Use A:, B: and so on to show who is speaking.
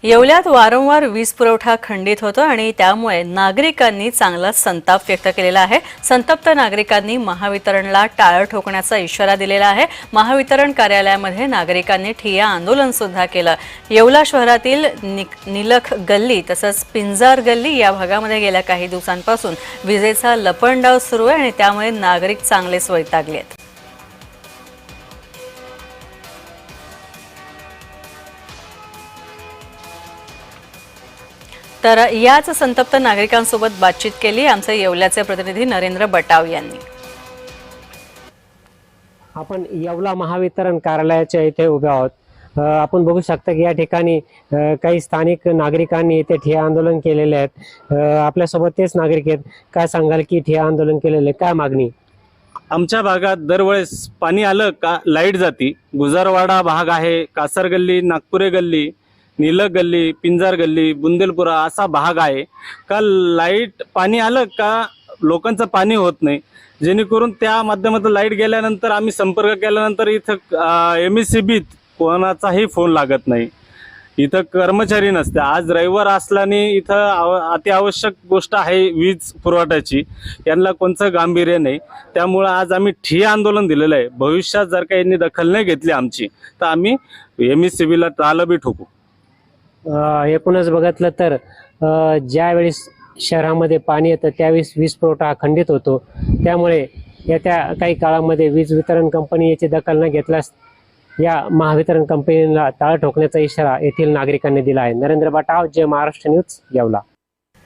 A: येवल्यात वारंवार वीज पुरवठा खंडित होतो आणि त्यामुळे नागरिकांनी चांगला संताप व्यक्त केलेला आहे। संतप्त नागरिकांनी महावितरणला टाळं ठोकण्याचा इशारा दिलेला आहे। महावितरण कार्यालयामध्ये नागरिकांनी ठिय्या आंदोलन सुद्धा केलं। येवला शहरातील निलख गल्ली तसंच पिंजार गल्ली या भागामध्ये गेल्या काही दिवसांपासून विजेचा लपंडाव सुरू आहे आणि त्यामुळे नागरिक चांगलेच वैतागले आहेत। तर याच संतप्त नागरिकांसोबत बातचीत केली आमचे येवल्याचे प्रतिनिधी नरेंद्र बटाव यांनी।
B: आपण येवला महावितरण कार्यालयाच्या इथे उभे आहोत। आपण बघू शकता की या ठिकाणी काही स्थानिक नागरिकांनी इथे ठिय्या आंदोलन केलेले आहेत। आपल्या सोबत तेच नागरिक आहेत। काय सांगाल की ठिय्या आंदोलन केलेले काय मागणी?
C: आमच्या भागात दरवेळेस पाणी आलं का लाईट जाती। गुजरवाडा भाग आहे, कासर गल्ली, नागपुरे गल्ली, नीलक गल्ली, पिंजार गल्ली, बुंदेलपुरा असा भाग आहे का लाईट पाणी आलं का लोकांचं पाणी होत नाही। जेणेकरून त्या माध्यमातून लाईट गेल्यानंतर आम्ही संपर्क केल्यानंतर इथं एमएससीबीत कोणाचाही फोन लागत नाही, इथं कर्मचारी नसते। आज रविवार असल्याने इथं अत्यावश्यक गोष्ट आहे वीज पुरवठ्याची, यांना कोणतं गांभीर्य नाही। त्यामुळे आज आम्ही ठिय्या आंदोलन दिलेलं आहे। भविष्यात जर का यांनी दखल नाही घेतली आमची तर आम्ही एमएससीबीला टाळं बी ठोकू।
B: एकूणच बघितलं तर ज्यावेळेस शहरामध्ये पाणी येतं त्यावेळेस वीज पुरवठा खंडित होतो। त्यामुळे येत्या काही काळामध्ये वीज वितरण कंपनी याची दखल न घेतल्यास या महावितरण कंपनीला टाळं ठोकण्याचा इशारा येथील नागरिकांनी दिला आहे। नरेंद्र बटाव, जय महाराष्ट्र न्यूज, येवला।